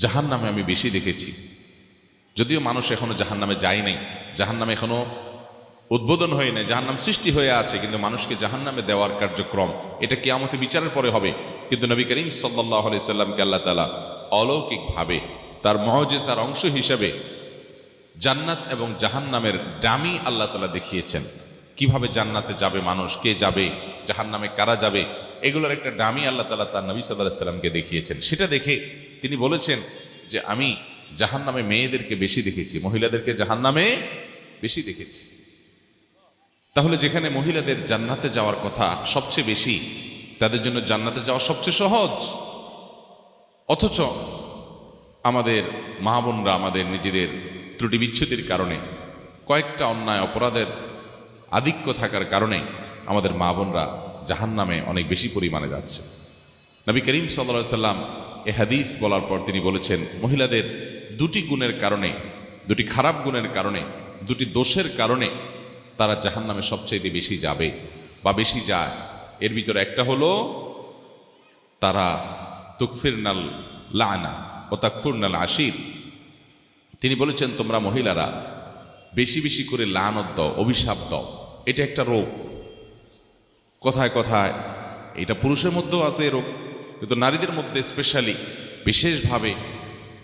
জাহান্নামে আমি বেশি দেখেছি। যদিও মানুষ এখনো জাহান্নামে যায় নাই, জাহান্নামে এখনো উদ্বোধন হয়ে নাই, জাহান্নাম সৃষ্টি হয়ে আছে, কিন্তু মানুষকে জাহান্নামে দেওয়ার কার্যক্রম এটা কিয়ামতে বিচারের পরে হবে। কিন্তু নবী করিম সাল্লাল্লাহু আলাইহি সাল্লামকে আল্লাহ তাআলা অলৌকিকভাবে তার মুআজিজার অংশ হিসেবে জান্নাত এবং জাহান্নামের ডামি আল্লাহ তাআলা দেখিয়েছেন। কিভাবে জান্নাতে যাবে মানুষ, কে যাবে, জাহান্নামে কারা যাবে, এগুলোর একটা ডামি আল্লাহ তাআলা তার নবী সাল্লাল্লাহু আলাইহি সাল্লামকে দেখিয়েছেন। সেটা দেখে তিনি বলেছেন যে আমি জাহান্নামে মেয়েদেরকে বেশি দেখেছি, মহিলাদেরকে জাহান্নামে বেশি দেখেছি। তাহলে যেখানে মহিলাদের জান্নাতে যাওয়ার কথা সবচেয়ে বেশি, তাদের জন্য জান্নাতে যাওয়া সবচেয়ে সহজ, অথচ আমাদের মা বোনরা আমাদের নিজেদের ত্রুটি বিচ্ছুতির কারণে, কয়েকটা অন্যায় অপরাধের আধিক্য থাকার কারণে আমাদের মা বোনরা জাহান্নামে অনেক বেশি পরিমাণে যাচ্ছে। নবী করিম সাল্লাল্লাহু আলাইহি সাল্লাম এ হাদিস বলার পর তিনি বলেছেন, মহিলাদের দুটি গুণের কারণে, দুটি খারাপ গুণের কারণে, দুটি দোষের কারণে তারা জাহান্নামে সবচেয়ে বেশি যাবে বা বেশি যায়। এর ভিতরে একটা হলো তারা তুকফিরনাল লানা ও তাকফুরনাল আশির। তিনি বলেছেন তোমরা মহিলারা বেশি বেশি করে লানত দাও, অভিশাপ দাও। এটা একটা রোগ, কথায় কথায় এটা পুরুষের মধ্যেও আছে রোগ, কিন্তু নারীদের মধ্যে স্পেশালি বিশেষভাবে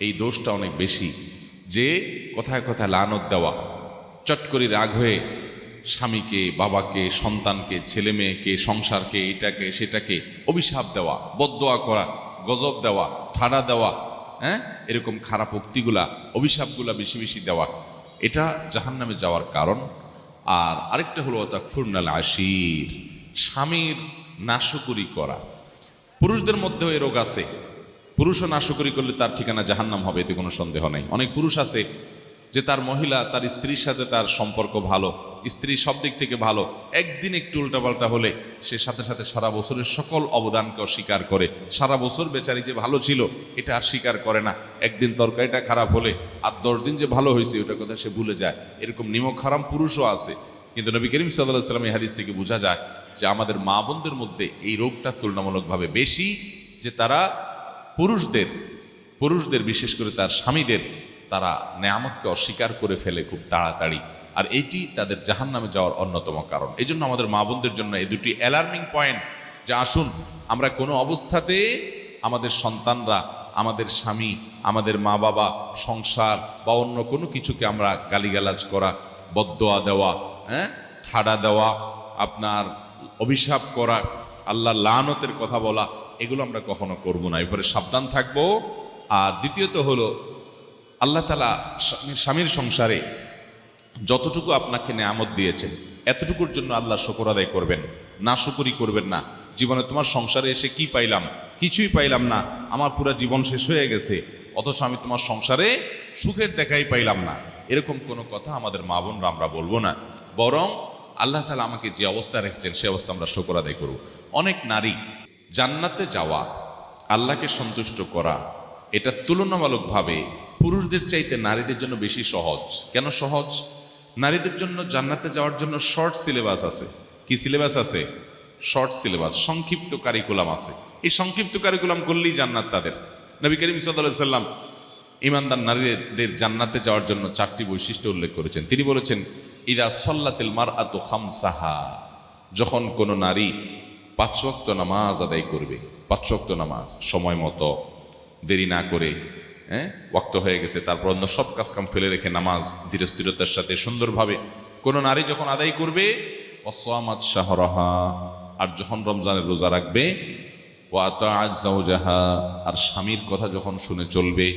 এই দোষটা অনেক বেশি, যে কথায় কথায় লানত দেওয়া, চট করে রাগ হয়ে স্বামীকে, বাবাকে, সন্তানকে, ছেলে মেয়েকে, সংসারকে, এটাকে সেটাকে অভিশাপ দেওয়া, বদদোয়া করা, গজব দেওয়া, ঠাড়া দেওয়া, এরকম খারাপ উক্তিগুলা, অভিশাপগুলা বেশি বেশি দেওয়া, এটা জাহান্নামে যাওয়ার কারণ। আর আরেকটা হলো তাকফুরনাল আশির, স্বামীর নাশকরি করা। পুরুষদের মধ্যেও এই রোগ আছে, পুরুষও নাশকরি করলে তার ঠিকানা জাহান্নাম হবে, এতে কোনো সন্দেহ নাই। অনেক পুরুষ আছে যে তার মহিলা, তার স্ত্রীর সাথে তার সম্পর্ক ভালো, স্ত্রী সব দিক থেকে ভালো, একদিন একটু উল্টাপাল্টা হলে সে সাথে সাথে সারা বছরের সকল অবদানকে অস্বীকার করে, সারা বছর বেচারি যে ভালো ছিল এটা আর স্বীকার করে না। একদিন তরকারিটা খারাপ হলে আর 10 দিন যে ভালো হয়েছে ওটা কথা সে ভুলে যায়। এরকম নিমক হারাম পুরুষও আছে। কিন্তু নবী করিম সাল্লাল্লাহু আলাইহি ওয়াসাল্লাম এই হাদিস থেকে বোঝা যায় যে আমাদের মা বোনদের মধ্যে এই রোগটা তুলনামূলকভাবে বেশি, যে তারা পুরুষদের বিশেষ করে তার স্বামীদের, তারা নেয়ামতকে অস্বীকার করে ফেলে খুব তাড়াতাড়ি, আর এটি তাদের জাহান্নামে যাওয়ার অন্যতম কারণ। এই জন্য আমাদের মা বোনদের জন্য এই দুটি অ্যালার্মিং পয়েন্ট, যে আসুন আমরা কোনো অবস্থাতে আমাদের সন্তানরা, আমাদের স্বামী, আমাদের মা বাবা, সংসার বা অন্য কোনো কিছুকে আমরা গালিগালাজ করা, বদদোয়া দেওয়া, ঠাড়া দেওয়া, আপনার অভিশাপ করা, আল্লাহ লানতের কথা বলা, এগুলো আমরা কখনো করব না, এরপরে সাবধান থাকবো। আর দ্বিতীয়ত হলো আল্লাহ তাআলা স্বামীর সংসারে যতটুকু আপনাকে নেয়ামত দিয়েছেন এতটুকুর জন্য আল্লাহ শুকর আদায় করবেন, নাশকরি করবেন না। জীবনে তোমার সংসারে এসে কি পাইলাম, কিছুই পাইলাম না, আমার পুরো জীবন শেষ হয়ে গেছে, অথচ আমি তোমার সংসারে সুখের দেখাই পাইলাম না, এরকম কোনো কথা আমাদের মা বোনরা আমরা বলবো না। বরং আল্লাহ তাআলা আমাকে যে অবস্থা রেখেছেন সে অবস্থা আমরা শুকর আদায় করব। অনেক নারী জান্নাতে যাওয়া, আল্লাহকে সন্তুষ্ট করা, এটা তুলনামূলকভাবে পুরুষদের চাইতে নারীদের জন্য বেশি সহজ। কেন সহজ? নারীদের জন্য জান্নাতে যাওয়ার জন্য শর্ট সিলেবাস আছে। কি সিলেবাস আছে? শর্ট সিলেবাস, সংক্ষিপ্ত কারিকুলাম আছে। এই সংক্ষিপ্ত কারিকুলাম করলেই জান্নাত তাদের। নবী করিম সাল্লাল্লাহু আলাইহি ওয়াসাল্লাম ঈমানদার নারীদের জান্নাতে যাওয়ার জন্য 4টি বৈশিষ্ট্য উল্লেখ করেছেন। তিনি বলেছেন, ইদা সল্লাতিল মারআতু খামসাহা, যখন কোনো নারী 5 ওয়াক্ত নামাজ আদায় করবে, 5 ওয়াক্ত নামাজ সময় মতো, দেরি না করে, ওয়াক্ত হয়ে গেছে তারপর অন্য সব কাজকাম ফেলে রেখে নামাজ ধীর স্থিরতার সাথে সুন্দরভাবে কোনো নারী যখন আদায় করবে, ওয়াসামাত শাহরাহা, আর যখন রমজানের রোজা রাখবে, ওয়া আতাআত যাওজাহা, আর স্বামীর কথা যখন শুনে চলবে,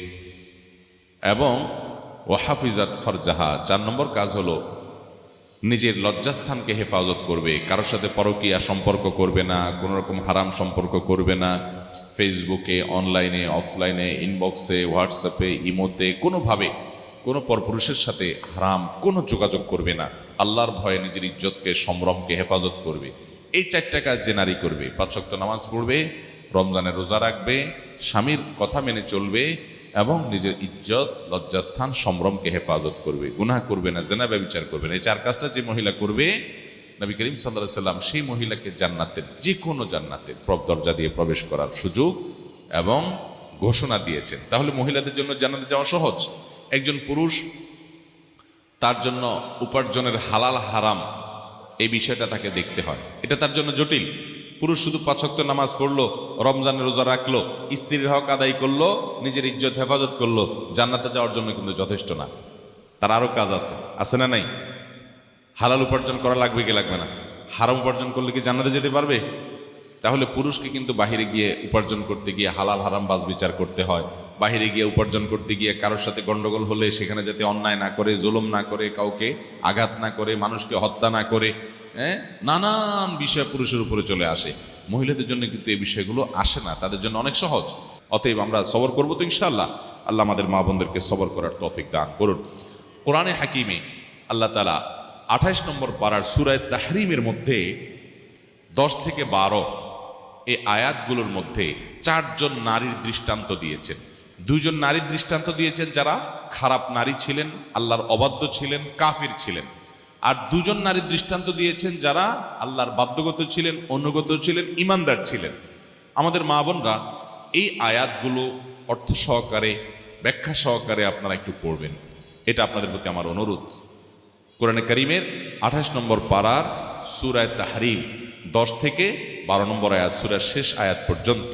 এবং ওয়া হাফিজাত ফারজাহা, 4 নম্বর কাজ হলো নিজের লজ্জাস্থানকে হেফাজত করবে, কারোর সাথে পরকীয়া সম্পর্ক করবে না, কোনো রকম হারাম সম্পর্ক করবে না, ফেসবুকে, অনলাইনে, অফলাইনে, ইনবক্সে, হোয়াটসঅ্যাপে, ইমোতে কোনোভাবে কোনো পরপুরুষের সাথে হারাম কোনো যোগাযোগ করবে না, আল্লাহর ভয়ে নিজের ইজ্জতকে, সম্ভ্রমকে হেফাজত করবে। এই 4টা কাজ যে নারী করবে, 5 ওয়াক্ত নামাজ পড়বে, রমজানের রোজা রাখবে, স্বামীর কথা মেনে চলবে এবং নিজের ইজ্জত, লজ্জাস্থান, সম্ভ্রমকে হেফাজত করবে, গুনাহ করবে না, জিনা ব্যভিচার করবে না, এই 4 কাজটা যে মহিলা করবে, নবী করিম সাল্লাল্লাহু আলাইহি ওয়াসাল্লাম সেই মহিলাকে জান্নাতের যে কোনো জান্নাতের দরজা দিয়ে প্রবেশ করার সুযোগ এবং ঘোষণা দিয়েছেন। তাহলে মহিলাদের জন্য জান্নাতে যাওয়া সহজ। একজন পুরুষ তার জন্য উপার্জনের হালাল হারাম এই বিষয়টা তাকে দেখতে হয়, এটা তার জন্য জটিল। পুরুষ শুধু 5 ওয়াক্ত নামাজ পড়লো, রমজানের রোজা রাখলো, স্ত্রীর হক আদায় করলো, নিজের ইজ্জত হেফাজত করলো, জান্নাতে যাওয়ার জন্য কিন্তু যথেষ্ট না। তার আরও কাজ আছে না নাই? হালাল উপার্জন করা লাগবে কি লাগবে না? হারাম উপার্জন করলে কি জান্নাতে যেতে পারবে? তাহলে পুরুষকে কিন্তু বাহিরে গিয়ে উপার্জন করতে গিয়ে হালাল হারাম বাজ বিচার করতে হয়। বাহিরে গিয়ে উপার্জন করতে গিয়ে কারোর সাথে গন্ডগোল হলে সেখানে যাতে অন্যায় না করে, জুলুম না করে, কাউকে আঘাত না করে, মানুষকে হত্যা না করে, নানান বিষয় পুরুষের উপরে চলে আসে। মহিলাদের জন্য কিন্তু এই বিষয়গুলো আসে না, তাদের জন্য অনেক সহজ। অতএব আমরা সবর করবো তো ইনশাআল্লাহ। আল্লাহ আমাদের মা বোনদেরকে সবর করার তৌফিক দান করুন। কোরআনে হাকিমে আল্লাহ তাআলা 28 নম্বর পারার সূরা তাহরিমের মধ্যে 10 থেকে 12 এই আয়াতগুলোর মধ্যে 4 জন নারীর দৃষ্টান্ত দিয়েছেন। 2 জন নারীর দৃষ্টান্ত দিয়েছেন যারা খারাপ নারী ছিলেন, আল্লাহর অবাধ্য ছিলেন, কাফির ছিলেন। আর 2 জন নারীর দৃষ্টান্ত দিয়েছেন যারা আল্লাহর বাধ্যগত ছিলেন, অনুগত ছিলেন, ইমানদার ছিলেন। আমাদের মা বোনরা এই আয়াতগুলো অর্থ সহকারে, ব্যাখ্যা সহকারে আপনারা একটু পড়বেন, এটা আপনাদের প্রতি আমার অনুরোধ। কোরআনে কারীমের 28 নম্বর পারার সূরা তাহরিম 10 থেকে 12 নম্বর আয়াত, সূরার শেষ আয়াত পর্যন্ত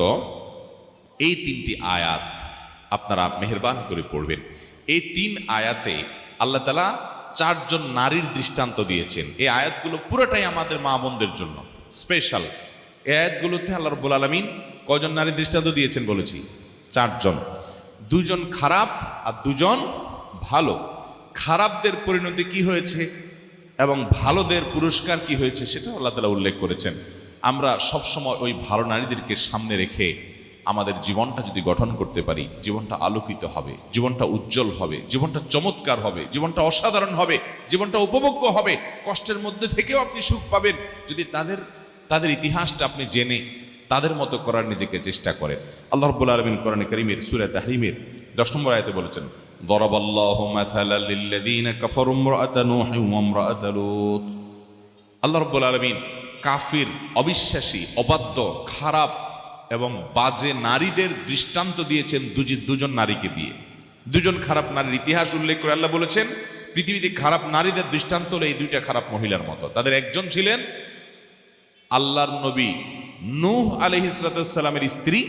এই 3টি আয়াত আপনারা মেহেরবান করে পড়বেন। এই 3 আয়াতে আল্লাহ তাআলা 4 জন নারীর দৃষ্টান্ত দিয়েছেন। এই আয়াতগুলো পুরোটাই আমাদের মা বোনদের জন্য স্পেশাল। এই আয়াতগুলোতে আল্লাহ রাব্বুল আলামিন কয়জন নারীর দৃষ্টান্ত দিয়েছেন বলেছি? 4 জন। 2 জন খারাপ আর 2 জন ভালো। খারাপদের পরিণতি কি হয়েছে এবং ভালোদের পুরস্কার কি হয়েছে সেটা আল্লাহ তাআলা উল্লেখ করেছেন। আমরা সবসময় ওই ভালো নারীদেরকে সামনে রেখে আমাদের জীবনটা যদি গঠন করতে পারি, জীবনটা আলোকিত হবে, জীবনটা উজ্জ্বল হবে, জীবনটা চমৎকার হবে, জীবনটা অসাধারণ হবে, জীবনটা উপভোগ্য হবে। কষ্টের মধ্যে থেকেও আপনি সুখ পাবেন যদি তাদের ইতিহাসটা আপনি জেনে তাদের মতো করার নিজেকে চেষ্টা করেন। আল্লাহ রাব্বুল আলামিন কোরআনে কারীমের সূরা তাহরিমের 10 নম্বর আয়াতে বলেছেন, দরাবাল্লাহু মাসালাল লিল্লাযীনা কাফারু ইমরাআতা নূহিন ওয়া ইমরাআতা লূত। আল্লাহ রাব্বুল আলামিন কাফির, অবিশ্বাসী, অবাধ্য, খারাপ এবং বাজে নারীদের দৃষ্টান্ত দিয়েছেন 2 জন নারীকে দিয়ে। 2 জন খারাপ নারীর ইতিহাস উল্লেখ করে আল্লাহ বলেছেন পৃথিবীতে খারাপ নারীদের দৃষ্টান্ত হলো এই 2টা খারাপ মহিলার মতো। তাদের একজন ছিলেন আল্লাহর নবী নূহ আলাইহিস সালামের স্ত্রী,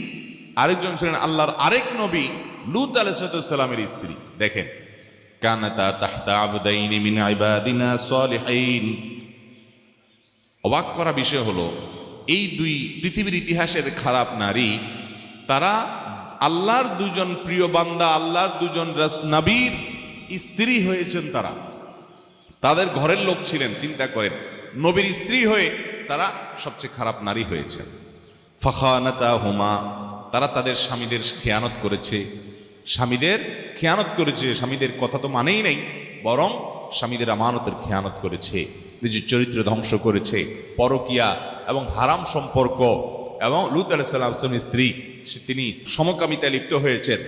আরেকজন ছিলেন আল্লাহর আরেক নবী লূত আলাইহিস সালামের স্ত্রী। দেখেন, কানাতা তাহতা আবদাইনি মিন ইবাদিনা সালিহিন। অবাক করা বিষয় হলো এই 2 পৃথিবীর ইতিহাসের খারাপ নারী, তারা আল্লাহর 2 জন প্রিয় বান্দা, আল্লাহর 2 জন নবীর স্ত্রী হয়েছেন। তারা তাদের ঘরের লোক ছিলেন। চিন্তা করেন, নবীর স্ত্রী হয়ে তারা সবচেয়ে খারাপ নারী হয়েছেন। ফাখানাতাহুমা, তারা তাদের স্বামীদের খেয়ানত করেছে, স্বামীদের কথা তো মানেই নাই, বরং স্বামীদের আমানতের খেয়ানত করেছে, নিজের চরিত্র ধ্বংস করেছে, পরকিয়া এবং হারাম সম্পর্ক। এবং লূত আলাইহিস সালামের স্ত্রী, তিনি সমকামিতায় লিপ্ত হয়েছেন,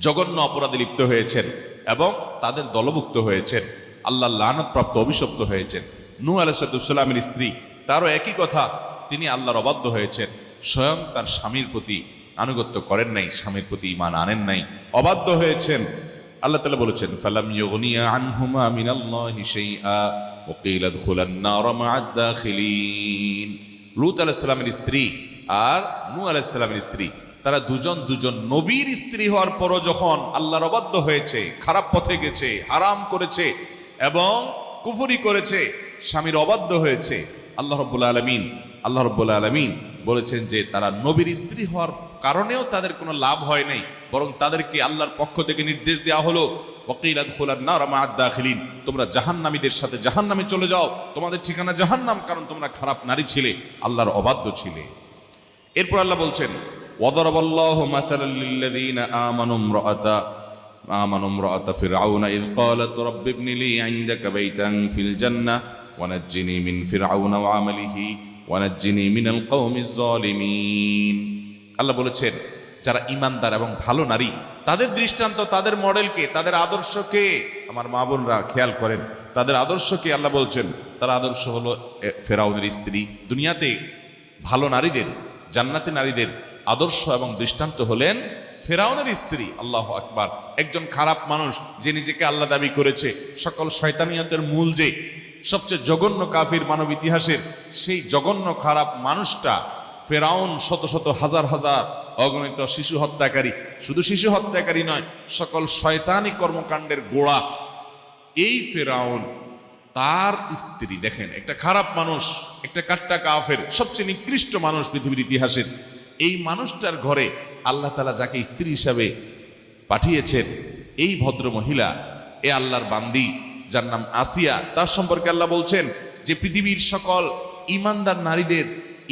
জঘন্য অপরাধে লিপ্ত হয়েছেন এবং তাদের দলভুক্ত হয়েছেন, আল্লাহর লানত-প্রাপ্ত, অভিশপ্ত হয়েছেন। নূহ আলাইহিস সালামের স্ত্রী, তারও একই কথা, তিনি আল্লাহর অবাধ্য হয়েছেন, স্বয়ং তার স্বামীর প্রতি আনুগত্য করেন নাই, স্বামীর প্রতি ঈমান আনেন নাই, অবাধ্য হয়েছেন। আল্লাহ তাআলা বলেছেন, ফালাম ইউগনিয়া আনহুমা মিনাল্লাহি শাইআ ওয়া কিলা দুখুলান নার মা'আদ দাখিলিন। লূত আলাইহিস সালামের স্ত্রী আর নূহ আলাইহিস সালামের স্ত্রী, তারা দুজন নবীর স্ত্রী হওয়ার পরও যখন আল্লাহর অবাধ্য হয়েছে, খারাপ পথে গেছে, হারাম করেছে এবং কুফরি করেছে, স্বামীর অবাধ্য হয়েছে, আল্লাহ রাব্বুল আলামিন বলেছেন যে তারা নবীর স্ত্রী হওয়ার কারণেও তাদের কোনো লাভ হয় নাই, বরং তাদেরকে আল্লাহর পক্ষ থেকে নির্দেশ দেওয়া হলো, ওয়াকিলা দুখুলান নার মা'আদ দাখিলিন, তোমরা জাহান্নামীদের সাথে জাহান্নামে চলে যাও, তোমাদের ঠিকানা জাহান্নাম, কারণ তোমরা খারাপ নারী ছিলে, আল্লাহর অবাধ্য ছিলে। এরপর আল্লাহ বলছেন, ওয়াদারাবাল্লাহু মাসালাল লিল্লাযীনা আমানু ইমরাআতা ফিরআউনা ইয ক্বালাত রাব্বি ইবনি লি ইনদাকা বাইতান ফিল জান্নাহ ওয়া নাজ্জিনি মিন ফিরআউনা ওয়া আমালিহি ওয়া নাজ্জিনি মিনাল কওমিজ জালিমিন। আল্লাহ বলেছেন, যারা ঈমানদার এবং ভালো নারী, তাদের দৃষ্টান্ত, তাদের মডেলকে, তাদের আদর্শকে আমার মা বোনরা খেয়াল করেন। তাদের আদর্শকে আল্লাহ বলছেন, তার আদর্শ হলো ফেরাউনের স্ত্রী। দুনিয়াতে ভালো নারীদের, জান্নাতি নারীদের আদর্শ এবং দৃষ্টান্ত হলেন ফেরাউনের স্ত্রী, আল্লাহু আকবার, একজন খারাপ মানুষ যে নিজেকে আল্লাহ দাবি করেছে, সকল শয়তানিয়তের মূল যে সবচেয়ে জঘন্য কাফির মানব ইতিহাসের, সেই জঘন্য খারাপ মানুষটা ফেরাউন, শত শত হাজার হাজার অগণিত শিশু হত্যাকারী, শুধু শিশু হত্যাকারী নয়, সকল শয়তানি কর্মকাণ্ডের গোড়া এই ফেরাউন, তার স্ত্রী, দেখেন একটা খারাপ মানুষ, একটা কাট্টা কাফের, সবচেয়ে নিকৃষ্ট মানুষ পৃথিবীর ইতিহাসের, এই মানুষটার ঘরে আল্লাহ তাআলা যাকে স্ত্রী হিসাবে পাঠিয়েছেন, এই ভদ্র মহিলা, এ আল্লাহর বান্দি যার নাম আসিয়া, তার সম্পর্কে আল্লাহ বলছেন যে পৃথিবীর সকল ইমানদার নারীদের,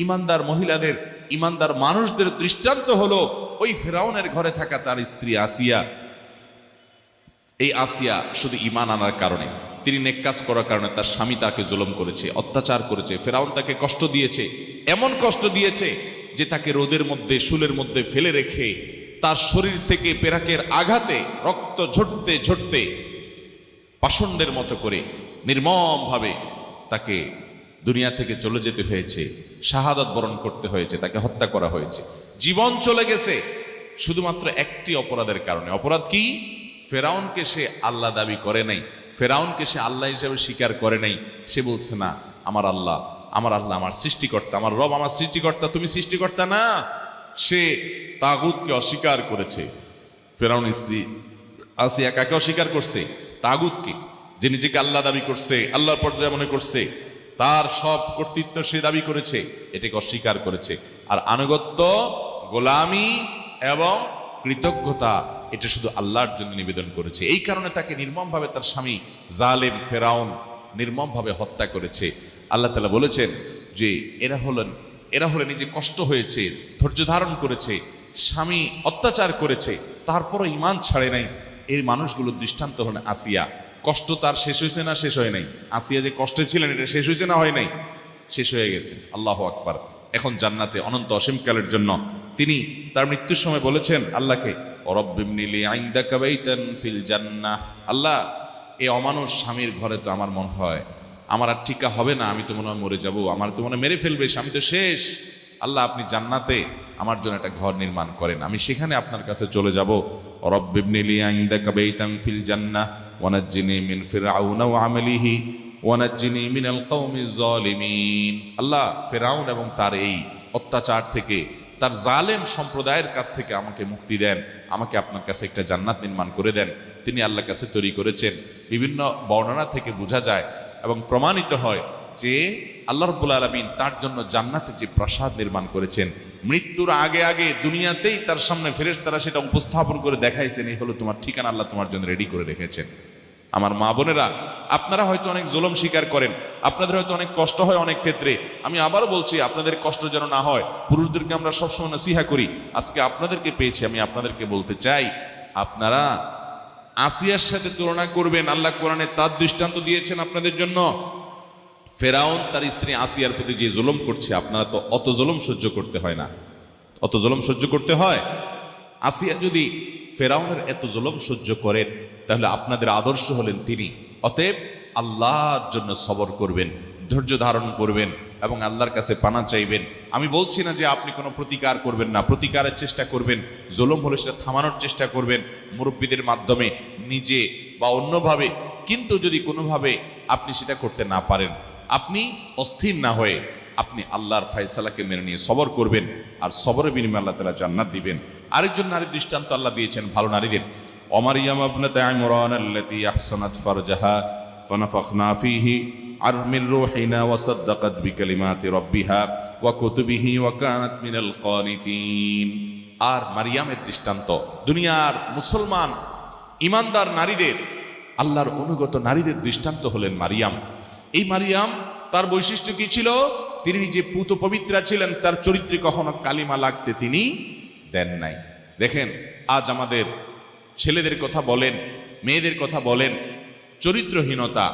ইমানদার মহিলাদের, ইমানদার মানুষদের দৃষ্টান্ত হলো ওই ফেরাউনের ঘরে থাকা তার স্ত্রী আসিয়া। এই আসিয়া শুধু ঈমান আনার কারণে, তিনি নেক কাজ করার কারণে তার স্বামী তাকে জুলুম করেছে, অত্যাচার করেছে, ফেরাউন তাকে কষ্ট দিয়েছে, এমন কষ্ট দিয়েছে যে তাকে রোদের মধ্যে, শুলের মধ্যে ফেলে রেখে তার শরীর থেকে পেরাকের আঘাতে রক্ত ঝরতে ঝরতে পাষণ্ডের মতো করে নির্মমভাবে তাকে দুনিয়া থেকে চলে যেতে হয়েছে, শাহাদাত বরণ করতে হয়েছে, তাকে হত্যা করা হয়েছে, জীবন চলে গেছে শুধুমাত্র একটি অপরাধের কারণে। অপরাধ কি? ফেরাউনকে সে আল্লাহ দাবি করে নাই, ফেরাউনকে সে আল্লাহ হিসেবে স্বীকার করে নাই। সে বলছে না, আমার আল্লাহ, আমার আল্লাহ আমার সৃষ্টিকর্তা, আমার রব আমার সৃষ্টিকর্তা, তুমি সৃষ্টিকর্তা না। সে তাগুতকে অস্বীকার করেছে। ফেরাউন স্ত্রী আসিয়া কাকে অস্বীকার করছে? তাগুতকে, যে নিজেকে আল্লাহ দাবি করছে, আল্লাহর পর্যায়ে মনে করছে, তার সব কর্তৃত্ব সে দাবি করেছে, এটাকে অস্বীকার করেছে। আর আনুগত্য, গোলামি এবং কৃতজ্ঞতা এটা শুধু আল্লাহর জন্য নিবেদন করেছে। এই কারণে তাকে নির্মমভাবে তার স্বামী জালেম ফেরাউন নির্মমভাবে হত্যা করেছে। আল্লাহ তাআলা বলেছেন যে এরা হলেন এই যে কষ্ট হয়েছে, ধৈর্য ধারণ করেছে, স্বামী অত্যাচার করেছে, তারপরও ঈমান ছাড়ে নাই, এই মানুষগুলোর দৃষ্টান্ত হলেন আসিয়া। কষ্ট তার শেষ হয়েছে না শেষ হয় নাই? আসিয়া যে কষ্টে ছিলেন এটা শেষ হয়েছে না হয় নাই? শেষ হয়ে গেছে। আল্লাহু আকবার। এখন জান্নাতে অনন্ত অসীমকালের জন্য তিনি তার মৃত্যুর সময় বলেছেন আল্লাহকে, রব্বিবনি লি ইনদাকা বাইতান ফিল জান্নাহ, আল্লাহ এই অমানুষ স্বামীর ঘরে তো আমার মনে হয় আমার আর টিকা হবে না, আমি তো মনে হয় মরে যাব, আমার তো মনে মেরে ফেলবে, স্বামী তো শেষ। আল্লাহ আপনি জান্নাতে আমার জন্য একটা ঘর নির্মাণ করেন, আমি সেখানে আপনার কাছে চলে যাব। রব্বিবনি লি ইনদাকা বাইতান ফিল জান্নাহ ওয়ানাজ্জিনি মিন ফিরআউনা ওয়া আমালিহি ওয়ানাজ্জিনি মিনাল কওমিজ জালিমিন। আল্লাহ ফেরাউন এবং তার এই অত্যাচার থেকে, তার জালেম সম্প্রদায়ের কাছ থেকে আমাকে মুক্তি দেন, আমাকে আপনার কাছে একটা জান্নাত নির্মাণ করে দেন। তিনি আল্লাহর কাছে তৈরি করেছেন। বিভিন্ন বর্ণনা থেকে বোঝা যায় এবং প্রমাণিত হয় যে আল্লাহ রাব্বুল আলামিন তার জন্য জান্নাতে যে প্রাসাদ নির্মাণ করেছেন, মৃত্যুর আগে আগে দুনিয়াতেই তার সামনে ফেরেশতারা সেটা উপস্থাপন করে দেখাইছেন, এই হলো তোমার ঠিকানা, আল্লাহ তোমার জন্য রেডি করে রেখেছেন। আমার মা বোনেরা, আপনারা হয়তো অনেক জুলুম স্বীকার করেন, আপনাদের হয়তো অনেক কষ্ট হয় অনেক ক্ষেত্রে। আমি আবারও বলছি, আপনাদের কষ্ট যেন না হয়। পুরুষদেরকে আমরা সবসময় নসিহা করি, আজকে আপনাদেরকে পেয়েছি, আমি আপনাদেরকে বলতে চাই, আপনারা আসিয়ার সাথে তুলনা করবেন। আল্লাহ কোরআনে তার দৃষ্টান্ত দিয়েছেন আপনাদের জন্য। ফেরাউন তার স্ত্রী আসিয়ার প্রতি যে জুলুম করছে, আপনারা তো অত জুলুম সহ্য করতে হয় না, অত জুলুম সহ্য করতে হয়? আসিয়া যদি ফেরাউনের এত জুলুম সহ্য করেন, তাহলে আপনাদের আদর্শ হলেন তিনি। অতএব আল্লাহর জন্য সবর করবেন, ধৈর্য ধারণ করবেন এবং আল্লাহর কাছে পানা চাইবেন। আমি বলছি না যে আপনি কোনো প্রতিকার করবেন না, প্রতিকারের চেষ্টা করবেন, জুলুম হলে সেটা থামানোর চেষ্টা করবেন মুরব্বীদের মাধ্যমে, নিজে বা অন্যভাবে। কিন্তু যদি কোনোভাবে আপনি সেটা করতে না পারেন, আপনি অস্থির না হয়ে আপনি আল্লাহর ফায়সালাকে মেনে নিয়ে সবর করবেন, আর সবরের বিনিময়ে আল্লাহ তাআলা জান্নাত দিবেন। আরেকজন নারীর দৃষ্টান্ত আল্লাহ দিয়েছেন ভালো নারীদের। ওমারিয়াম ইবনাত ইমরান আল্লাতী আহসানাত ফারজাহা ফানাফাখনা ফীহি মিন রূহিনা ওয়া সাদ্দাকাত বিকালিমাতি রাব্বিহা ওয়া কুতুবিহি ওয়া কানাত মিনাল কানিতিন। আর মারিয়ামের দৃষ্টান্ত, দুনিয়ার মুসলমান ইমানদার নারীদের, আল্লাহর অনুগত নারীদের দৃষ্টান্ত হলেন মারিয়াম। এই মারিয়াম, তার বৈশিষ্ট্য কি ছিল? তিনি নিজে পুত পবিত্রা ছিলেন, তার চরিত্রে কখনো কালিমা লাগতে তিনি দেন নাই। দেখেন, আজ আমাদের ছেলেদের কথা বলেন, মেয়েদের কথা বলেন, চরিত্রহীনতা,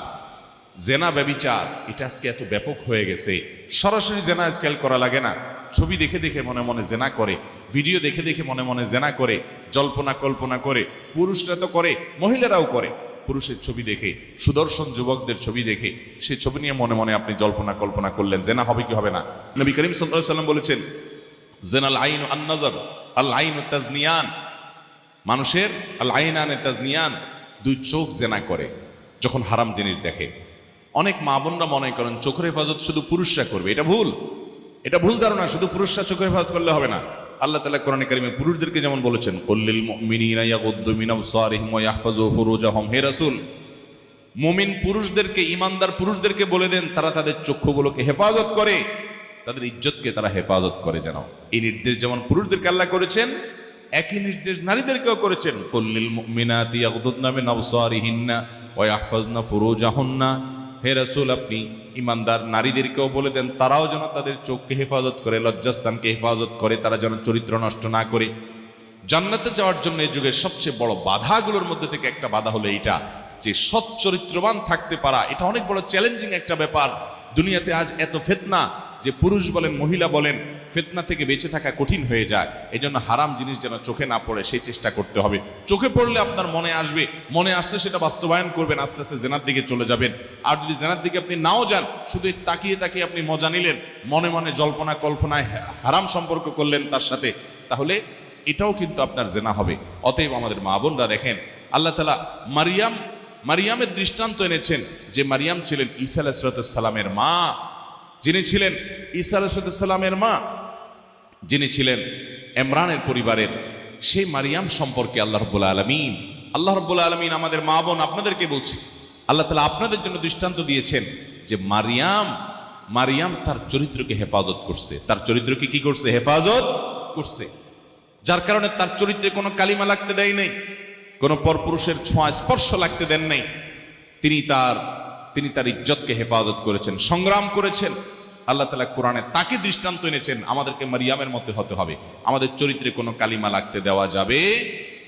জেনা ব্যভিচার, এটা আজকে এত ব্যাপক হয়ে গেছে। সরাসরি জেনা আজকাল করা লাগে না, ছবি দেখে দেখে মনে মনে জেনা করে, ভিডিও দেখে দেখে মনে মনে জেনা করে, জল্পনা কল্পনা করে। পুরুষরা তো করে, মহিলারাও করে। পুরুষের ছবি দেখে, সুদর্শন যুবকদের ছবি দেখে, সে ছবি নিয়ে মনে মনে আপনি জল্পনা কল্পনা করলেন, জেনা হবে কি হবে না? নবী করিম সাল্লাল্লাহু আলাইহি ওয়াসাল্লাম বলেছেন, জেনাল আইনু আন নাজর আল আইনু তাজনিয়ান, মানুষের আল আইনানে তাজনিয়ান, দুই চোখ জেনা করে যখন হারাম জিনিস দেখে। অনেক মা বোনরা মনে করেন চোখের হেফাজত শুধু পুরুষরা করবে, এটা ভুল। এটা ভুল ধারণা, শুধু পুরুষরা চোখের হেফাজত করলে হবে না। আল্লাহ তাআলা কোরআনে কারিমে পুরুষদেরকে যেমন বলেছেন, কুল্লিল মুমিনিনা ইয়াগুদ্দু মিন আবসারিহিম ওয়া ইয়াহফাযু ফুরুজাহুম, হে রাসূল মুমিন পুরুষদেরকে, ইমানদার পুরুষদেরকে বলে দেন তারা তাদের চক্ষুগুলোকে হেফাজত করে, তাদের ইজ্জতকে তারা হেফাজত করে। যেন এই নির্দেশ যেমন পুরুষদেরকে আল্লাহ করেছেন, একই নির্দেশ নারীদেরকেও করেছেন। কুল্লিল মুমিনাতি ইয়াগুদ্দুনা মিন আবসারিহিন্না ওয়া ইয়াহফাযনা ফুরুজাহুন্না, হে রাসূল আপনি ইমানদার নারীদেরকেও বলে দেন তারাও যেন তাদের চোখকে হেফাজত করে, লজ্জাস্থানকে হেফাজত করে, তারা যেন চরিত্র নষ্ট না করে। জান্নাতে যাওয়ার জন্য এই যুগের সবচেয়ে বড় বাধাগুলোর মধ্যে থেকে একটা বাধা হলো এইটা, যে সৎ চরিত্রবান থাকতে পারা। এটা অনেক বড় চ্যালেঞ্জিং একটা ব্যাপার। দুনিয়াতে আজ এত ফিতনা যে পুরুষ বলেন মহিলা বলেন, ফিতনা থেকে বেঁচে থাকা কঠিন হয়ে যায়। এই জন্য হারাম জিনিস যেন চোখে না পড়ে সেই চেষ্টা করতে হবে। চোখে পড়লে আপনার মনে আসবে, মনে আসলে সেটা বাস্তবায়ন করবেন, আস্তে আস্তে জেনার দিকে চলে যাবেন। আর যদি জেনার দিকে আপনি নাও যান, শুধু তাকিয়ে তাকিয়ে আপনি মজা নিলেন, মনে মনে জল্পনা কল্পনায় হারাম সম্পর্ক করলেন তার সাথে, তাহলে এটাও কিন্তু আপনার জেনা হবে। অতএব আমাদের মা বোনরা দেখেন, আল্লাহ তাআলা মারিয়ামের দৃষ্টান্ত এনেছেন, যে মারিয়াম ছিলেন ঈসা আলাইহিস সালামের মা, যিনি ছিলেন ঈসা আলাইহিস সালামের মা, যিনি ছিলেন ইমরানের পরিবারের, সেই মারিয়াম সম্পর্কে আল্লাহ রাব্বুল আলামিন আমাদের মা বোন আপনাদেরকে বলছে, আল্লাহ তাআলা আপনাদের জন্য দৃষ্টান্ত দিয়েছেন যে মারিয়াম তার চরিত্রকে হেফাজত করছে, তার চরিত্রকে কি করছে? হেফাজত করছে। যার কারণে তার চরিত্রে কোনো কালিমা লাগতে দেয় নাই, কোনো পরপুরুষের ছোঁয়া স্পর্শ লাগতে দেন নাই। তিনি তার ইজ্জতকে হেফাজত করেছেন, সংগ্রাম করেছেন। আল্লাহ তাআলা কোরআনে তাকে দৃষ্টান্ত এনেছেন, আমাদেরকে মারিয়ামের মতো হতে হবে, আমাদের চরিত্রে কোনো কালিমা লাগতে দেওয়া যাবে।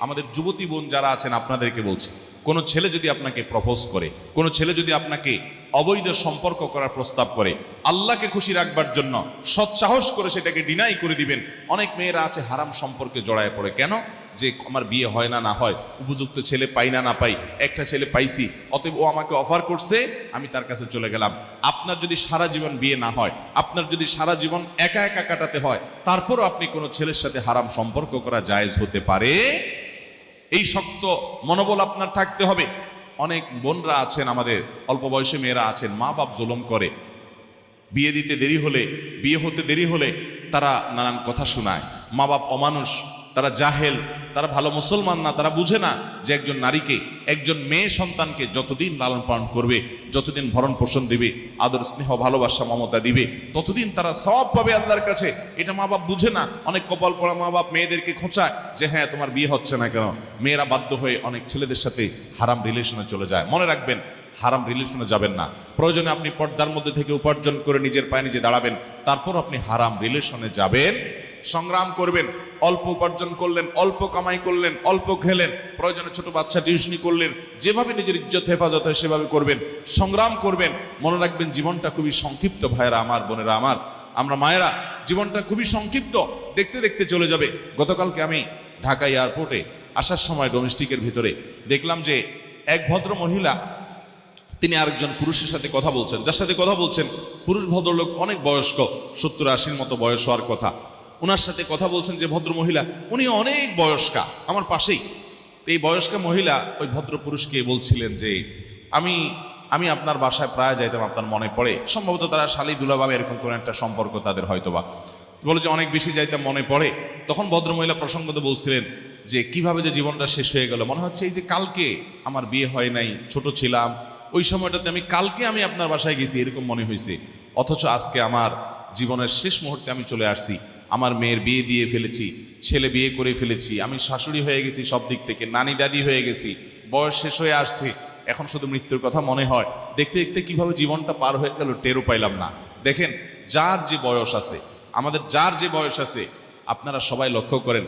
আমাদের যুবতী বোন যারা আছেন আপনাদেরকে বলছি, কোনো ছেলে যদি আপনাকে প্রপোজ করে, কোনো ছেলে যদি আপনাকে অবৈধ সম্পর্ক করার প্রস্তাব করে, আল্লাহকে খুশি রাখবার জন্য সৎসাহস করে সেটাকে ডিনাই করে দিবেন। অনেক মেয়েরা আছে হারাম সম্পর্কে জড়ায় পড়ে, কেন? যে আমার বিয়ে হয় না হয়, উপযুক্ত ছেলে পাই না পাই, একটা ছেলে পাইছি, অতএব ও আমাকে অফার করছে, আমি তার কাছে চলে গেলাম। আপনার যদি সারা জীবন বিয়ে না হয়, আপনার যদি সারা জীবন একা একা কাটাতে হয়, তারপরও আপনি কোনো ছেলের সাথে হারাম সম্পর্ক করা জায়েজ হতে পারে। এই শক্ত মনোবল আপনার থাকতে হবে। অনেক বোনরা আছেন, আমাদের অল্প বয়সী মেয়েরা আছেন, মা বাপ জুলুম করে, বিয়ে হতে দেরি হলে তারা নানান কথা শোনায়। মা বাপ অমানুষ, তারা জাহেল, তারা ভালো মুসলমান না, তারা বুঝে না যে একজন নারীকে, একজন মেয়ে সন্তানকে যতদিন লালন পালন করবে, যতদিন ভরণ পোষণ দিবে, আদর স্নেহ ভালোবাসা মমতা দিবে, ততদিন তারা সওয়াব পাবে আল্লাহর কাছে। এটা মা বাপ বুঝে না। অনেক কপাল পড়া মা বাপ মেয়েদেরকে খোঁচায় যে হ্যাঁ তোমার বিয়ে হচ্ছে না কেন। মেয়েরা বাধ্য হয়ে অনেক ছেলেদের সাথে হারাম রিলেশনে চলে যায়। মনে রাখবেন, হারাম রিলেশনে যাবেন না। প্রয়োজনে আপনি পর্দার মধ্যে থেকে উপার্জন করে নিজের পায়ে নিজে দাঁড়াবেন, তারপর আপনি হারাম রিলেশনে যাবেন, সংগ্রাম করবেন। অল্প উপার্জন করলেন, অল্প কামাই করলেন, অল্প খেলেন, প্রয়োজনে ছোট বাচ্চা টিউশনি করলেন, যেভাবে নিজের ইজ্জত হেফাজত হয় সেভাবে করবেন, সংগ্রাম করবেন। মনে রাখবেন জীবনটা খুবই সংক্ষিপ্ত, ভাইয়েরা আমার, বোনেরা আমার, আমরা মায়েরা, জীবনটা খুবই সংক্ষিপ্ত, দেখতে দেখতে চলে যাবে। গতকালকে আমি ঢাকা এয়ারপোর্টে আসার সময় ডোমেস্টিকের ভিতরে দেখলাম যে এক ভদ্র মহিলা, তিনি আরেকজন পুরুষের সাথে কথা বলছেন, যার সাথে কথা বলছেন পুরুষ ভদ্রলোক, অনেক বয়স্ক, 70-80 মতো বয়স হওয়ার কথা। ওনার সাথে কথা বলছেন যে ভদ্র মহিলা, উনি অনেক বয়স্কা, আমার পাশেই। এই বয়স্কা মহিলা ওই ভদ্র পুরুষকে বলছিলেন যে আমি আপনার বাসায় প্রায় যাইতাম, আপনার মনে পড়ে। সম্ভবত তারা শালী দুলাভাবে এরকম কোনো একটা সম্পর্ক তাদের হয়তোবা। বলে যে অনেক বেশি যাইতাম, মনে পড়ে। তখন ভদ্রমহিলা প্রসঙ্গত বলছিলেন যে কিভাবে যে জীবনটা শেষ হয়ে গেল। মনে হচ্ছে এই যে কালকে আমার বিয়ে হয় নাই, ছোট ছিলাম, ওই সময়টাতে কালকে আমি আপনার বাসায় গেছি, এরকম মনে হয়েছে। অথচ আজকে আমার জীবনের শেষ মুহূর্তে আমি চলে আসছি। আমার মেয়ের বিয়ে দিয়ে ফেলেছি, ছেলে বিয়ে করে ফেলেছি, আমি শাশুড়ি হয়ে গেছি, সব দিক থেকে নানি দাদি হয়ে গেছি, বয়স শেষ হয়ে আসছে, এখন শুধু মৃত্যুর কথা মনে হয়। দেখতে দেখতে কিভাবে জীবনটা পার হয়ে গেল টেরও পাইলাম না। দেখেন, যার যে বয়স আছে, আমাদের যার যে বয়স আছে, আপনারা সবাই লক্ষ্য করেন,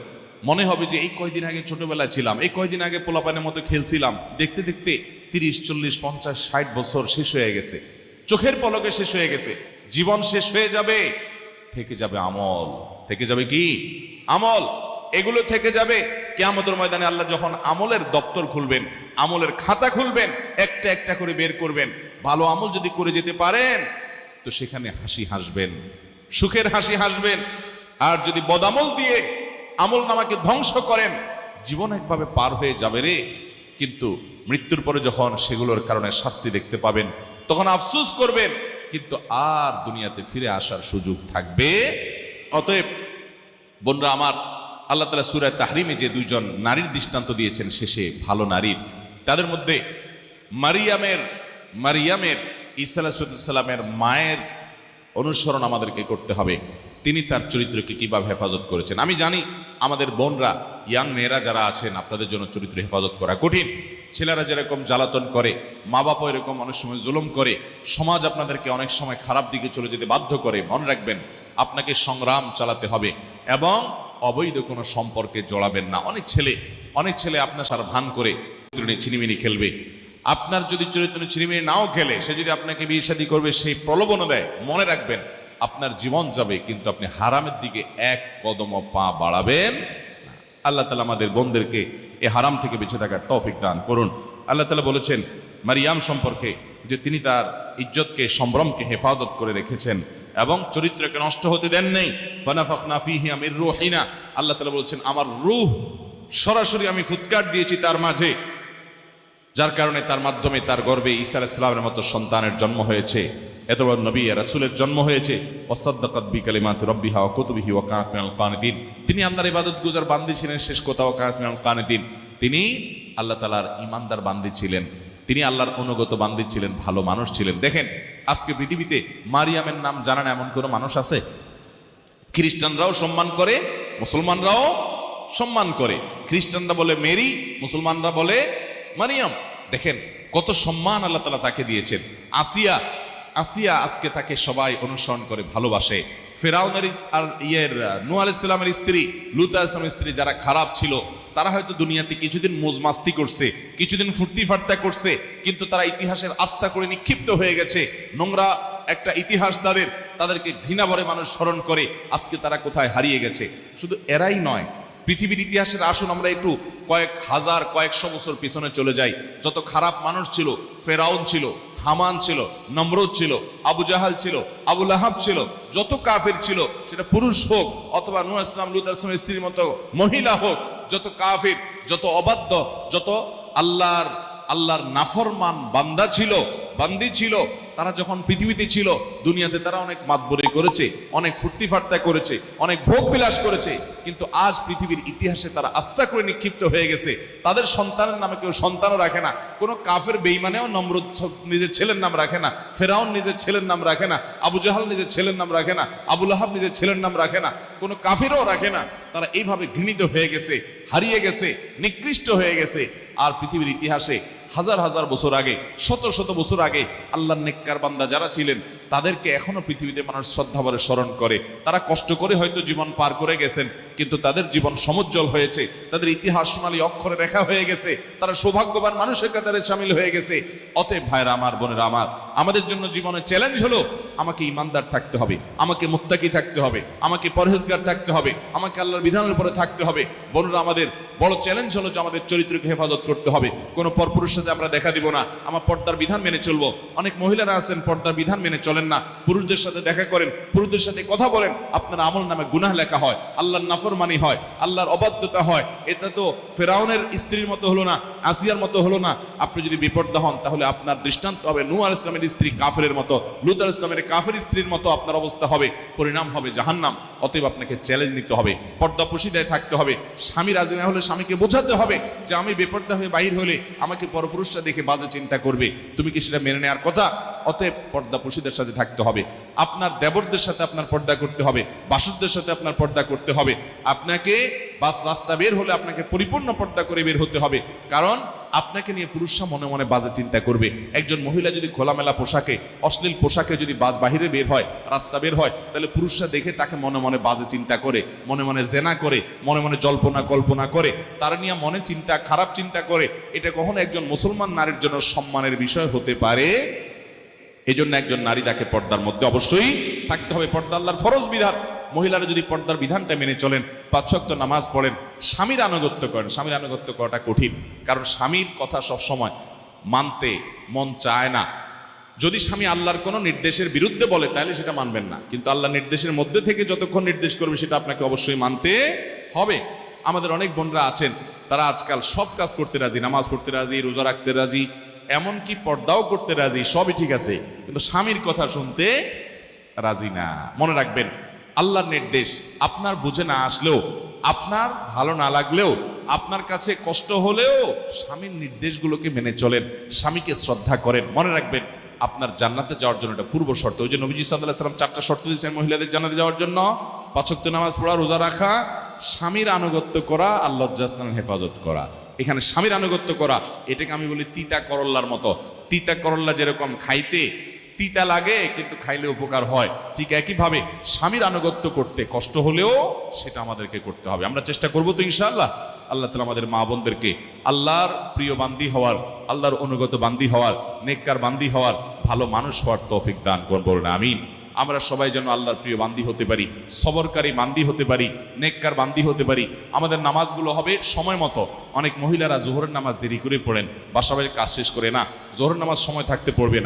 মনে হবে যে এই কয়দিন আগে ছোটবেলায় ছিলাম, এই কয়দিন আগে পোলাপানের মতো খেলছিলাম। দেখতে দেখতে 30, 40, 50, 60 বছর শেষ হয়ে গেছে, চোখের পলকে শেষ হয়ে গেছে। জীবন শেষ হয়ে যাবে, থেকে যাবে আমল, থেকে যাবে কি? আমল। এগুলো থেকে যাবে। কিয়ামতের ময়দানে আল্লাহ যখন আমলের দপ্তর খুলবেন, আমলের খাতা খুলবেন, একটা একটা করে বের করবেন। ভালো আমল যদি করে যেতে পারেন তো সেখানে হাসি হাসবেন, সুখের হাসি হাসবেন। আর যদি বদামল দিয়ে আমল নামাকে ধ্বংস করেন, জীবন একভাবে পার হয়ে যাবে রে, কিন্তু মৃত্যুর পরে যখন সেগুলোর কারণে শাস্তি দেখতে পাবেন তখন আফসোস করবেন, কিন্তু আর দুনিয়াতে ফিরে আসার সুযোগ থাকবে। অতএব বোনরা আমার, আল্লাহ তাআলা সূরা তাহরিমে যে দুইজন নারীর দৃষ্টান্ত দিয়েছেন শেষে ভালো নারীর, তাদের মধ্যে মারিয়ামের ঈসা আলাইহিস সালামের মায়ের অনুসরণ আমাদেরকে করতে হবে। তিনি তার চরিত্রকে কিভাবে হেফাজত করেছেন। আমি জানি আমাদের বোনরা, ইয়াং মেয়েরা যারা আছেন, আপনাদের জন্য চরিত্র হেফাজত করা কঠিন। ছেলেরা যেরকম জ্বালাতন করে, মা বাবা এরকম অনেক সময় জুলুম করে, সমাজ আপনাদেরকে অনেক সময় খারাপ দিকে চলে যেতে বাধ্য করে। মনে রাখবেন, আপনাকে সংগ্রাম চালাতে হবে এবং অবৈধ কোনো সম্পর্কে জড়াবেন না। অনেক ছেলে আপনার সার ভান করে চরিত্র নিয়ে ছিনিমিনি খেলবে। আপনার যদি চরিত্র ছিনিমিনি নাও খেলে, সে যদি আপনাকে বিয়ে শাদী করবে সেই প্রলোভনও দেয়, মনে রাখবেন আপনার জীবন যাবে, কিন্তু আপনি হারামের দিকে এক কদমও পা বাড়াবেন না। আল্লাহ তাআলা আমাদের বোনদেরকে এই হারাম থেকে বেঁচে থাকার তৌফিক দান করুন। আল্লাহ তাআলা বলেছেন মারিয়াম সম্পর্কে যে তিনি তার ইজ্জতকে, সম্ভ্রমকে হেফাজত করে রেখেছেন এবং চরিত্রকে নষ্ট হতে দেন নাই। ফানাফাখনা ফিহি মির রূহিনা, আল্লাহ তাআলা বলেছেন আমার রূহ সরাসরি আমি ফুৎকার দিয়েছি তার মাঝে, যার কারণে তার মাধ্যমে তার গর্ভে ঈসা আলাইহিস সালামের মতো সন্তানের জন্ম হয়েছে, এত বড় নবী রাসূলের জন্ম হয়েছে। ওয়াসাদ্দাকাত বিকালিমাতি রাব্বিহা ওয়া কুতুবিহি ওয়া কানাত মিনাল কানিতিন, তিনি আল্লাহর ইবাদতগুজার বান্দী ছিলেন, শেষ কথা ওয়া কানাত মিনাল কানিতিন, তিনি আল্লাহ তাআলার ঈমানদার বান্দী ছিলেন, তিনি আল্লাহর অনুগত বান্দী ছিলেন, ভালো মানুষ ছিলেন। দেখেন আজকে পৃথিবীতে মারিয়ামের নাম জানা না এমন কোনো মানুষ আছে? খ্রিস্টানরাও সম্মান করে, মুসলমানরাও সম্মান করে। খ্রিস্টানরা বলে মেরি, মুসলমানরা বলে মারিয়াম। দেখেন কত সম্মান আল্লাহ তাআলা তাকে দিয়েছেন। আসিয়া আজকে তাকে সবাই অনুসরণ করে, ভালোবাসে। ফেরাউনের আর নূহ আলাইহিস সালামের স্ত্রী, লূত আলাইহিস সালামের স্ত্রী যারা খারাপ ছিল, তারা হয়তো দুনিয়াতে কিছুদিন মজমাস্তি করছে, কিছুদিন ফুর্তি ফার্তা করছে, কিন্তু তারা ইতিহাসের আস্থা করে নিক্ষিপ্ত হয়ে গেছে। নোংরা একটা ইতিহাস তাদেরকে ঘৃণা ভরে মানুষ স্মরণ করে। আজকে তারা কোথায় হারিয়ে গেছে। শুধু এরাই নয়, পৃথিবীর ইতিহাসের আসুন আমরা একটু কয়েকশো বছর পিছনে চলে যাই। যত খারাপ মানুষ ছিল, ফেরাউন ছিল, হামান ছিল, নমরুদ ছিল, আবু জাহাল ছিল, আবু লাহাব ছিল, যত কাফের ছিল, সেটা পুরুষ হোক অথবা নূহ আলাইহিস সালাম, লূত আলাইহিস সালামের স্ত্রীর মতো মহিলা হোক, যত কাফের, যত অবাধ্য, যত আল্লাহর নাফরমান বান্দা ছিল, বান্দি ছিল, তারা যখন পৃথিবীতে ছিল, দুনিয়াতে তারা অনেক মাতবরি করেছে, অনেক ফুর্তি ফার্তা করেছে, অনেক ভোগ বিলাস করেছে, কিন্তু আজ পৃথিবীর ইতিহাসে তারা আস্থা করে নিক্ষিপ্ত হয়ে গেছে। তাদের সন্তানের নামে কেউ সন্তানও রাখে না। কোনো কাফের বেঈমানেও নমরুদ নিজের ছেলের নাম রাখে না, ফেরাউন নিজের ছেলের নাম রাখে না, আবু জাহাল নিজের ছেলের নাম রাখে না, আবু লাহাব নিজের ছেলের নাম রাখে না, কোনো কাফেরও রাখে না। তারা এইভাবে ঘৃণিত হয়ে গেছে, হারিয়ে গেছে, নিকৃষ্ট হয়ে গেছে। আর পৃথিবীর ইতিহাসে হাজার হাজার বছর আগে, শত শত বছর আগে আল্লাহর নেককার বান্দা যারা ছিলেন, তাদেরকে এখনো পৃথিবীতে মানুষ শ্রদ্ধা ভরে স্মরণ করে। তারা কষ্ট করে হয়তো জীবন পার করে গেছেন, কিন্তু তাদের জীবন সমুজ্জ্বল হয়েছে, তাদের ইতিহাস সোনালী অক্ষরে লেখা হয়ে গেছে, তারা সৌভাগ্যবান মানুষের কাতারে শামিল হয়ে গেছে। অতএব ভাইরা আমার, বোনেরা আমার, আমাদের জন্য জীবনে চ্যালেঞ্জ হলো আমাকে ইমানদার থাকতে হবে, আমাকে মুত্তাকি থাকতে হবে, আমাকে পরহেজগার থাকতে হবে, আমাকে আল্লাহর বিধানের উপরে থাকতে হবে। বোনেরা, আমাদের বড় চ্যালেঞ্জ হলো যে আমাদের চরিত্রকে হেফাজত করতে হবে। কোনো পরপুরুষের সাথে আমরা দেখা দিব না, আমার পর্দার বিধান মেনে চলবো। অনেক মহিলারা আছেন পর্দার বিধান মেনে চলেন না, পুরুষদের সাথে দেখা করেন, পুরুষদের সাথে কথা বলেন, আপনার আমল নামে গুনাহ লেখা হয়, আল্লাহর নাফরমানি হয়, আল্লাহর অবাধ্যতা হয়। এটা তো ফেরাউনের স্ত্রীর মতো হলো না, আসিয়ার মতো হলো না। আপনি যদি বিপর্দা হন, তাহলে আপনার দৃষ্টান্ত হবে নূহ আলাইহিস সালামের স্ত্রী কাফেরের মতো, লূত আলাইহিস সালামের কাফের স্ত্রীর মতো আপনার অবস্থা হবে, পরিণাম হবে জাহান্নাম। অতএব আপনাকে চ্যালেঞ্জ নিতে হবে, পর্দা পশিদায় থাকতে হবে। স্বামী রাজি না হলে স্বামীকে বোঝাতে হবে যে আমি বেপর্দা হয়ে বাহির হলে আমাকে পরপুরুষরা দেখে বাজে চিন্তা করবে, তুমি কি সেটা মেনে নেওয়ার কথা? অতএব পর্দা পশিদের সাথে থাকতে হবে। আপনার দেবরদের সাথে আপনার পর্দা করতে হবে, বাসুরদের সাথে আপনার পর্দা করতে হবে। আপনাকে বাস রাস্তা বের হলে আপনাকে পরিপূর্ণ পর্দা করে বের হতে হবে, কারণ আপনাকে নিয়ে পুরুষরা মনে মনে বাজে চিন্তা করবে। একজন মহিলা যদি খোলামেলা পোশাকে, অশ্লীল পোশাকে যদি বাহিরে বের হয়, রাস্তা বের হয়, তাহলে পুরুষরা দেখে তাকে মনে মনে বাজে চিন্তা করে, মনে মনে জেনা করে, মনে মনে জল্পনা কল্পনা করে, তার নিয়ে মনে চিন্তা, খারাপ চিন্তা করে। এটা কখনো একজন মুসলমান নারীর জন্য সম্মানের বিষয় হতে পারে। এই জন্য একজন নারী তাকে পর্দার মধ্যে অবশ্যই থাকতে হবে। পর্দা আল্লাহর ফরজ বিধান। মহিলারা যদি পর্দার বিধানটা মেনে চলেন, 5 ওয়াক্ত নামাজ পড়েন, স্বামীর আনুগত্য করেন। স্বামীর আনুগত্য করাটা কঠিন, কারণ স্বামীর কথা সব সময় মানতে মন চায় না। যদি স্বামী আল্লাহর কোনো নির্দেশের বিরুদ্ধে বলে, তাহলে সেটা মানবেন না, কিন্তু আল্লাহর নির্দেশের মধ্যে থেকে যতক্ষণ নির্দেশ করবে সেটা আপনাকে অবশ্যই মানতে হবে। আমাদের অনেক বোনরা আছেন তারা আজকাল সব কাজ করতে রাজি, নামাজ পড়তে রাজি, রোজা রাখতে রাজি, এমনকি পর্দাও করতে রাজি, সবই ঠিক আছে, কিন্তু স্বামীর কথা শুনতে রাজি না। মনে রাখবেন, আল্লাহর নির্দেশ আপনার বুঝে না আসলেও, আপনার ভালো না লাগলেও, আপনার কাছে কষ্ট হলেও স্বামীর নির্দেশগুলোকে মেনে চলেন, স্বামীকে শ্রদ্ধা করেন। মনে রাখবেন, আপনার জান্নাতে যাওয়ার জন্য এটা পূর্ব শর্ত। ওই যে নবীজি সাল্লাল্লাহু আলাইহি ওয়াসাল্লাম 4টা শর্ত দিয়েছেন মহিলাদের জান্নাতে যাওয়ার জন্য: 5 ওয়াক্ত নামাজ পড়া, রোজা রাখা, স্বামীর আনুগত্য করা, আর লজ্জাস্থানের হেফাজত করা। এখানে স্বামীর আনুগত্য করা, এটাকে আমি বলি তিতা করল্লার মতো। তিতা করল্লা যেরকম খাইতে তিতা লাগে কিন্তু খাইলে উপকার হয়, ঠিক একইভাবে স্বামীর আনুগত্য করতে কষ্ট হলেও সেটা আমাদেরকে করতে হবে। আমরা চেষ্টা করবো তো ইনশাআল্লাহ। আল্লাহ তাআলা আমাদের মা বোনদেরকে আল্লাহর প্রিয় বান্দি হওয়ার, আল্লাহর অনুগত বান্দি হওয়ার, নেককার বান্দি হওয়ার, ভালো মানুষ হওয়ার তৌফিক দান করুন, বলুন আমিন। আমরা সবাই যেন আল্লাহর প্রিয় বান্দি হতে পারি, সবরকারী বান্দি হতে পারি, নেককার বান্দি হতে পারি। আমাদের নামাজগুলো হবে সময় মতো। অনেক মহিলারা জোহরের নামাজ দেরি করে পড়েন, বাসা বাড়ির কাজ শেষ করে না, জোহরের নামাজ সময় থাকতে পড়বেন।